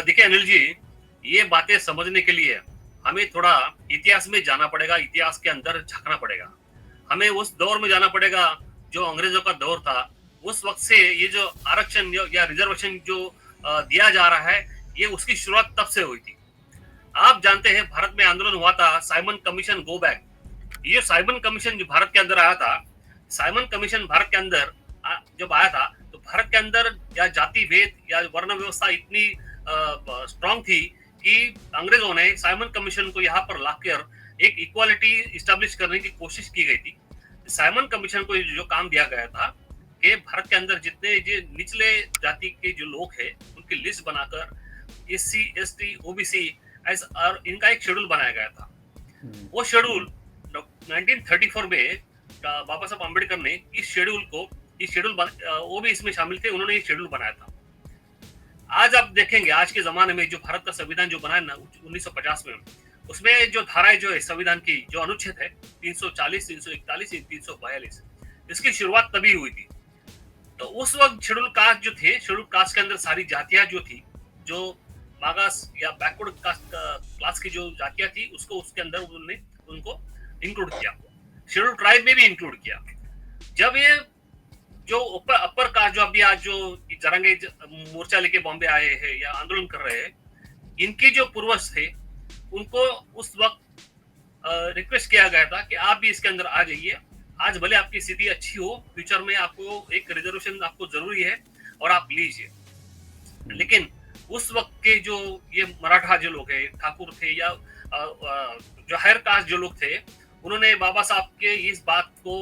देखिए अनिल जी, ये बातें समझने के लिए हमें थोड़ा इतिहास में जाना पड़ेगा, इतिहास के अंदर झांकना पड़ेगा। हमें उस दौर में जाना पड़ेगा जो अंग्रेजों का दौर था। उस वक्त से ये जो आरक्षण या रिजर्वेशन जो दिया जा रहा है, ये उसकी शुरुआत तब से हुई थी। आप जानते हैं भारत में आंदोलन हुआ था, साइमन कमीशन गो बैक। ये साइमन कमीशन जो भारत के अंदर आया था, साइमन कमीशन भारत के अंदर जब आया था, तो भारत के अंदर या जाति भेद या वर्ण व्यवस्था इतनी स्ट्रांग थी कि अंग्रेजों ने साइमन कमीशन को यहाँ पर लाकर एक इक्वालिटी स्टैब्लिश करने की कोशिश की गई थी। साइमन कमीशन को जो काम दिया गया था कि भारत के अंदर जितने जो निचले जाति के जो लोग हैं उनकी लिस्ट बनाकर एससी, एसटी, ओबीसी और इनका एक शेड्यूल बनाया गया था। वो शेड्यूल 1934 में बाबा साहब अम्बेडकर ने इस शेड्यूल वो भी इसमें शामिल थे, उन्होंने ये शेड्यूल बनाया था। आज आप देखेंगे आज के जमाने में जो भारत का संविधान जो बनाया ना 1950 में, उसमें जो धाराएं जो है संविधान की जो अनुच्छेद है 340, 341, 342, इसकी शुरुआत तभी हुई थी। तो उस वक्त शेड्यूल कास्ट जो थे, शेड्यूल कास्ट के अंदर सारी जातियां जो थी, जो मागास या बैकवर्ड कास्ट क्लास की जो जातियां थी, उसको उसके अंदर उन्होंने उनको इंक्लूड किया। शेड्यूल ट्राइब में भी इंक्लूड किया। जब ये जो अपर कास्ट जो अभी आज जो जरंगे मोर्चा लेके बॉम्बे आए हैं या आंदोलन कर रहे हैं, इनके जो पूर्वज थे उनको उस वक्त रिक्वेस्ट किया गया था कि आप भी इसके अंदर आ जाइए। आज भले आपकी स्थिति अच्छी हो, फ्यूचर में आपको एक रिजर्वेशन आपको जरूरी है और आप लीजिए। लेकिन उस वक्त के जो ये मराठा जो लोग हैं, ठाकुर थे या जो हायर कास्ट जो लोग थे, उन्होंने बाबा साहब के इस बात को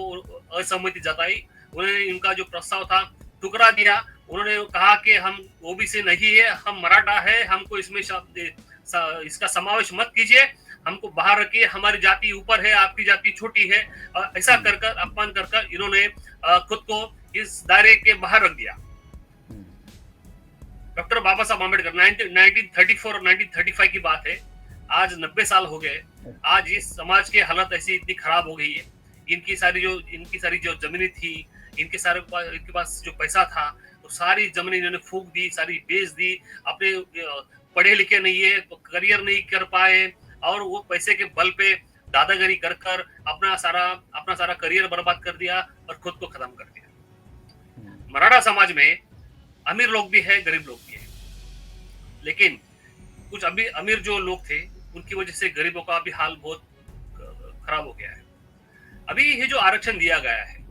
असहमति जताई। उन्होंने इनका जो प्रस्ताव था ठुकरा दिया। उन्होंने कहा कि हम ओबीसी नहीं है, हम मराठा है, हमको इसमें इसका समावेश मत कीजिए, हमको बाहर रखिए, हमारी जाति ऊपर है, आपकी जाति छोटी है। ऐसा कर कर अपमान कर कर इन्होंने खुद को इस दायरे के बाहर रख दिया। डॉक्टर बाबा साहब अम्बेडकर 1934 और 1935 की बात है, आज 90 साल हो गए। आज इस समाज की हालत ऐसी इतनी खराब हो गई है। इनकी सारी जो जमीनें थी, इनके पास जो पैसा था, तो सारी जमीनें इन्होंने फूंक दी, सारी बेच दी। अपने पढ़े लिखे नहीं है, करियर नहीं कर पाए और वो पैसे के बल पे दादागिरी कर कर अपना सारा करियर बर्बाद कर दिया और खुद को खत्म कर दिया। मराठा समाज में अमीर लोग भी है, गरीब लोग भी है, लेकिन कुछ अभी अमीर जो लोग थे उनकी वजह से गरीबों का भी हाल बहुत खराब हो गया है। अभी ये जो आरक्षण दिया गया है,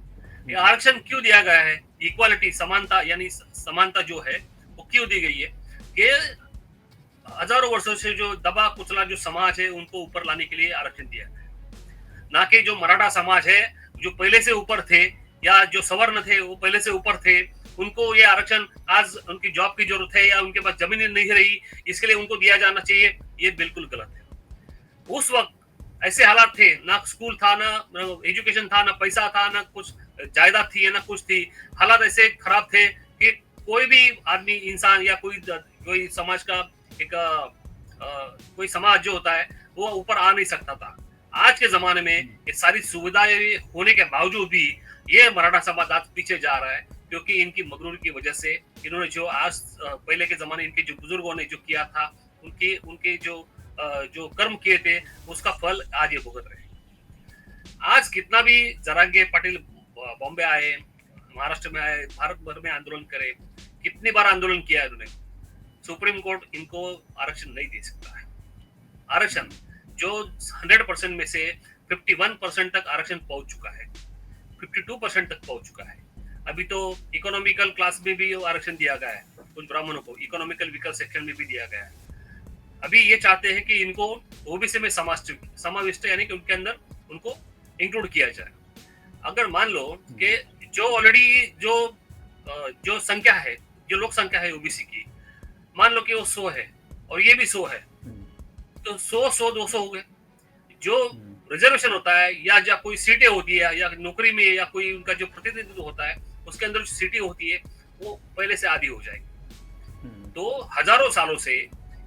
ये आरक्षण क्यों दिया गया है? इक्वालिटी, समानता, यानी समानता जो है वो क्यों दी गई है कि हजारों वर्षों से जो दबा कुचला जो समाज है उनको ऊपर लाने के लिए आरक्षण दिया गया है। ना कि जो मराठा समाज है जो पहले से ऊपर थे या जो सवर्ण थे वो पहले से ऊपर थे, उनको ये आरक्षण आज उनकी जॉब की जरूरत है या उनके पास जमीन नहीं रही इसके लिए उनको दिया जाना चाहिए, ये बिल्कुल गलत है। उस वक्त ऐसे हालात थे, ना स्कूल था, ना एजुकेशन था, ना पैसा था, ना कुछ जायदाद थी, ना कुछ थी। हालात ऐसे खराब थे कि कोई भी आदमी, इंसान या कोई समाज का एक कोई समाज जो होता है वो ऊपर आ नहीं सकता था। आज के जमाने में ये सारी सुविधाएं होने के बावजूद भी ये मराठा समाज आज पीछे जा रहा है, क्योंकि इनकी मगरूर की वजह से इन्होंने जो आज पहले के जमाने इनके जो बुजुर्गों ने जो किया था, उनके जो कर्म किए थे उसका फल आज ये भुगत रहे हैं। आज कितना भी जरांगे पाटिल बॉम्बे आए, महाराष्ट्र में आए, भारत भर में आंदोलन करे, कितनी बार आंदोलन किया इन्होंने, सुप्रीम कोर्ट इनको आरक्षण नहीं दे सकता है। आरक्षण जो 100% में से 51% तक आरक्षण पहुंच चुका है, 52% तक पहुंच चुका है। अभी तो इकोनॉमिकल क्लास में भी आरक्षण दिया गया है, कुछ ब्राह्मणों को इकोनॉमिकल वीकर सेक्शन में भी दिया गया है। अभी ये चाहते हैं कि इनको ओबीसी में समाविष्ट यानी कि उनके अंदर उनको इंक्लूड किया जाए। अगर मान लो कि जो ऑलरेडी जो संख्या है, जो लोक संख्या है ओबीसी की, मान लो कि वो 100 है और ये भी 100 है, तो 100, 200 हो गए। जो रिजर्वेशन होता है या कोई सीटें होती है या नौकरी में या कोई उनका जो प्रतिनिधित्व होता है उसके अंदर जो सीटें होती है वो पहले से आधी हो जाएगी। तो हजारों सालों से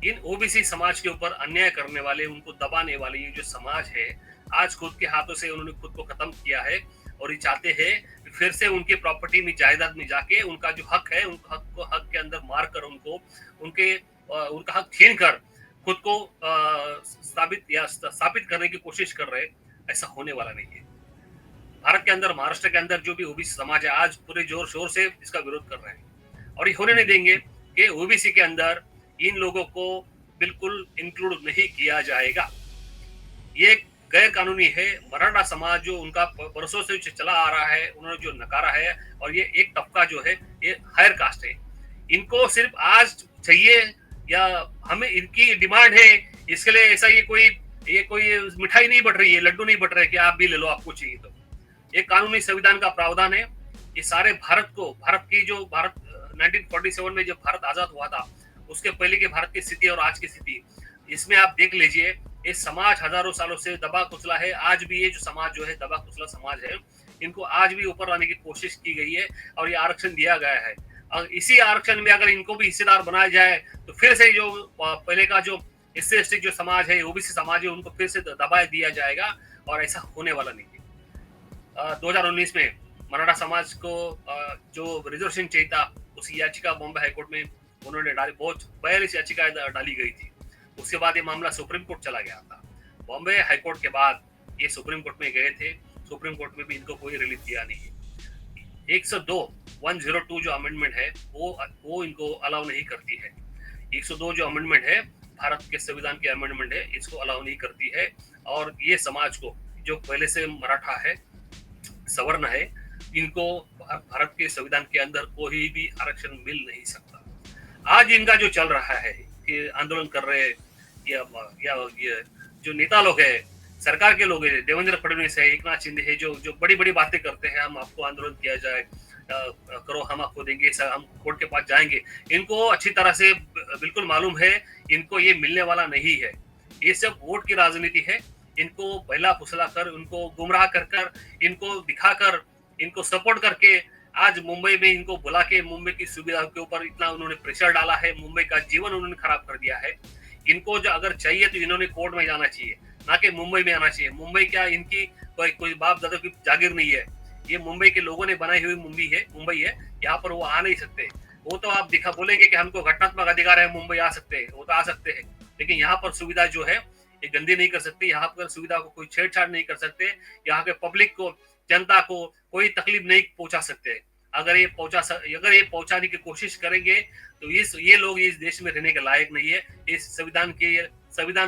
इन ओबीसी समाज के ऊपर अन्याय करने वाले, उनको दबाने वाले ये जो समाज है, आज खुद के हाथों से उन्होंने खुद को खत्म किया है और ये चाहते हैं फिर से उनके प्रॉपर्टी में, जायदाद में जाके उनका जो हक है, उनका हक के अंदर मार कर उनको उनके उनका हक छीन कर खुद को स्थापित करने की कोशिश कर रहे, ऐसा होने वाला नहीं है। भारत के अंदर, महाराष्ट्र के अंदर जो भी ओबीसी समाज है आज पूरे जोर शोर से इसका विरोध कर रहे हैं और ये होने नहीं देंगे कि ओबीसी के अंदर इन लोगों को बिल्कुल इंक्लूड नहीं किया जाएगा। ये गैर कानूनी है। मराठा समाज जो उनका बरसों से चला आ रहा है, उन्होंने जो नकारा है, और ये एक तबका जो है ये हायर कास्ट है। इनको सिर्फ आज चाहिए या हमें इनकी डिमांड है, इसके लिए ऐसा ये कोई मिठाई नहीं बट रही है, लड्डू नहीं बट रहे कि आप भी ले लो, आपको चाहिए तो। ये कानूनी संविधान का प्रावधान है। ये सारे भारत 1947 में जब भारत आजाद हुआ था, उसके पहले के भारत की स्थिति और आज की स्थिति, इसमें आप देख लीजिए, ये समाज हजारों सालों से दबा कुचला है। आज भी ये जो समाज जो है, दबा कुचला समाज है, इनको आज भी ऊपर लाने की कोशिश की गई है और ये आरक्षण दिया गया है। और इसी आरक्षण में अगर इनको भी हिस्सेदार बनाया जाए तो फिर से जो पहले का जो एससी एसटी जो समाज है, ओबीसी समाज है, उनको फिर से दबा दिया जाएगा और ऐसा होने वाला नहीं है। 2019 में मराठा समाज को जो रिजर्वेशन चाहिए था, उस याचिका बॉम्बे हाईकोर्ट में उन्होंने डाली, बहुत 42 याचिका डाली गई थी। उसके बाद ये मामला सुप्रीम कोर्ट चला गया था। बॉम्बे हाईकोर्ट के बाद ये सुप्रीम कोर्ट में गए थे, सुप्रीम कोर्ट में भी इनको कोई रिलीफ दिया नहीं है। 102 जो अमेंडमेंट है वो इनको अलाउ नहीं करती है। 102 जो अमेंडमेंट है, भारत के संविधान की अमेंडमेंट है, इसको अलाउ नहीं करती है। और ये समाज को, जो पहले से मराठा है, सवर्ण है, इनको भारत के संविधान के अंदर कोई भी आरक्षण मिल नहीं सकता। आज इनका जो चल रहा है, ये आंदोलन कर रहे या ये जो नेता लोग है, सरकार के लोग है, देवेंद्र फडणवीस है, एकनाथ शिंदे है, जो बड़ी बड़ी बातें करते हैं, हम आपको आंदोलन किया जाए, करो, हम आपको देंगे, हम कोर्ट के पास जाएंगे, इनको अच्छी तरह से बिल्कुल मालूम है इनको ये मिलने वाला नहीं है। ये सब वोट की राजनीति है। इनको बहला फुसला कर, उनको गुमराह कर, इनको दिखाकर, इनको सपोर्ट करके आज मुंबई में इनको बुला के मुंबई की सुविधा के ऊपर इतना उन्होंने प्रेशर डाला है, मुंबई का जीवन उन्होंने खराब कर दिया है। इनको जो अगर चाहिए तो इन्होंने कोर्ट में जाना चाहिए, ना कि मुंबई में आना चाहिए। मुंबई क्या इनकी कोई बाप दादा की जागीर नहीं है, ये मुंबई के लोगों ने बनाई हुई मुंबई है। यहाँ पर वो आ नहीं सकते। वो तो आप बोलेंगे कि हमको घटनात्मक अधिकार है, मुंबई आ सकते हैं, वो तो आ सकते हैं, लेकिन यहाँ पर सुविधा जो है ये गंदी नहीं कर सकते। यहाँ पर सुविधा को कोई छेड़छाड़ नहीं कर सकते। यहाँ के पब्लिक को, जनता को कोई तकलीफ नहीं पहुंचा सकते। अगर ये पहुंचाने की कोशिश करेंगे तो ये लोग इस देश में रहने के लायक नहीं है। इस संविधान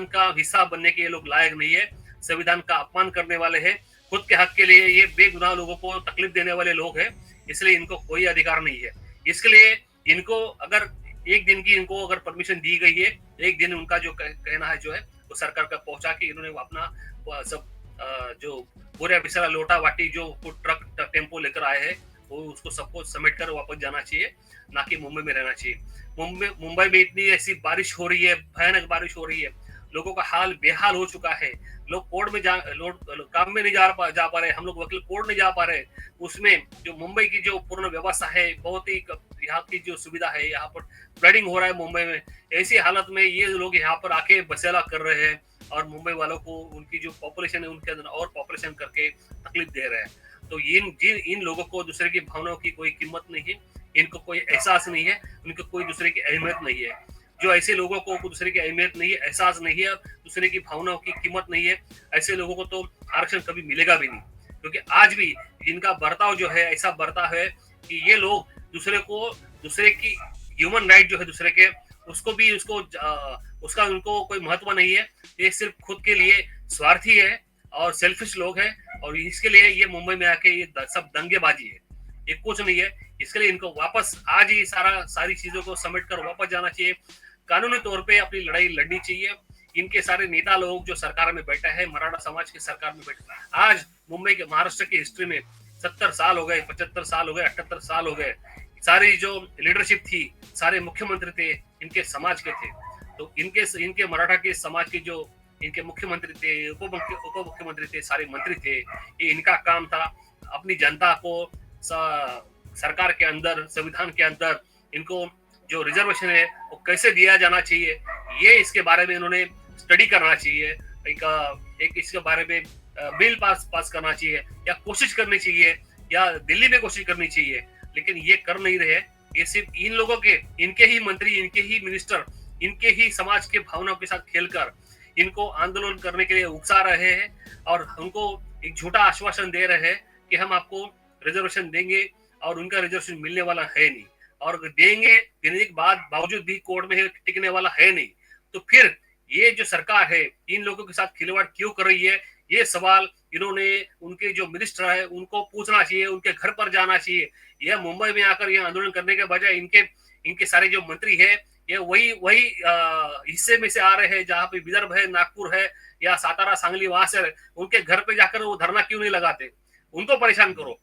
का हिस्सा बनने के ये लोग लायक नहीं है। संविधान का अपमान करने वाले हैं। खुद के हक के लिए ये बेगुनाह लोगों को तकलीफ देने वाले लोग हैं, इसलिए इनको कोई अधिकार नहीं है। इसके लिए इनको अगर एक दिन की इनको अगर परमिशन दी गई है, एक दिन उनका जो कहना है जो है वो सरकार का पहुंचा के इन्होंने अपना सब जो बोरिया बिसरा लोटा वाटी जो ट्रक टेम्पो लेकर आए हैं, वो उसको सबको समेट कर वापस जाना चाहिए, ना कि मुंबई में रहना चाहिए। मुंबई में इतनी ऐसी बारिश हो रही है, भयानक बारिश हो रही है, लोगों का हाल बेहाल हो चुका है। लोग कोर्ट में काम में नहीं जा पा रहे, हम लोग वकील कोर्ट नहीं जा पा रहे। उसमें जो मुंबई की जो पूर्ण व्यवस्था है, बहुत ही यहाँ की जो सुविधा है, यहाँ पर फ्लडिंग हो रहा है मुंबई में। ऐसी हालत में ये लोग यहाँ पर आके बसेला कर रहे हैं और मुंबई वालों को उनकी जो पॉपुलेशन है उनके अंदर और पॉपुलेशन करके तकलीफ दे रहे हैं। तो इन लोगों को दूसरे की भावनाओं की कोई कीमत नहीं है, इनको कोई एहसास नहीं है, उनको कोई दूसरे की अहमियत नहीं है। जो ऐसे लोगों को दूसरे की अहमियत नहीं है, एहसास नहीं है, दूसरे की भावनाओं की कीमत नहीं है, ऐसे लोगों को तो आरक्षण कभी मिलेगा भी नहीं। क्योंकि आज भी इनका बर्ताव जो है ऐसा बर्ताव है कि ये लोग दूसरे की ह्यूमन राइट जो है दूसरे के, उसका उनको कोई महत्व नहीं है। ये सिर्फ खुद के लिए स्वार्थी है और सेल्फिश लोग हैं, और इसके लिए ये मुंबई में आके ये सब दंगेबाजी है, ये कुछ नहीं है। इसके लिए इनको वापस आज ही सारी चीजों को समेट कर वापस जाना चाहिए, कानूनी तौर पे अपनी लड़ाई लड़नी चाहिए। इनके सारे नेता लोग जो सरकार में बैठे हैं, मराठा समाज की सरकार में बैठे, आज मुंबई के महाराष्ट्र की हिस्ट्री में 70 साल हो गए, 75 साल हो गए, 78 साल हो गए, सारी जो लीडरशिप थी, सारे मुख्यमंत्री थे इनके समाज के थे। तो इनके मराठा के समाज के जो इनके मुख्यमंत्री थे, उप मुख्यमंत्री थे, सारे मंत्री थे, ये इनका काम था अपनी जनता को सरकार के अंदर, संविधान के अंदर इनको जो रिजर्वेशन है वो कैसे दिया जाना चाहिए, ये इसके बारे में इन्होंने स्टडी करना चाहिए। एक इसके बारे में बिल पास करना चाहिए, या कोशिश करनी चाहिए, या दिल्ली में कोशिश करनी चाहिए, लेकिन ये कर नहीं रहे। ये सिर्फ इन लोगों के, इनके ही मंत्री, इनके ही मिनिस्टर इनके ही समाज के भावनाओं के साथ खेलकर इनको आंदोलन करने के लिए उकसा रहे हैं और उनको एक झूठा आश्वासन दे रहे हैं कि हम आपको रिजर्वेशन देंगे और उनका रिजर्वेशन मिलने वाला है नहीं, और देने के बाद बावजूद भी कोर्ट में टिकने वाला है नहीं। तो फिर ये जो सरकार है इन लोगों के साथ खिलवाड़ क्यों कर रही है, ये सवाल इन्होंने उनके जो मिनिस्टर है उनको पूछना चाहिए, उनके घर पर जाना चाहिए। यह मुंबई में आकर यह आंदोलन करने के बजाय इनके इनके सारे जो मंत्री है ये वही वही हिस्से में से आ रहे हैं जहाँ पे विदर्भ है, नागपुर है या सातारा, सांगली, वहां से उनके घर पे जाकर वो धरना क्यों नहीं लगाते, उनको परेशान करो।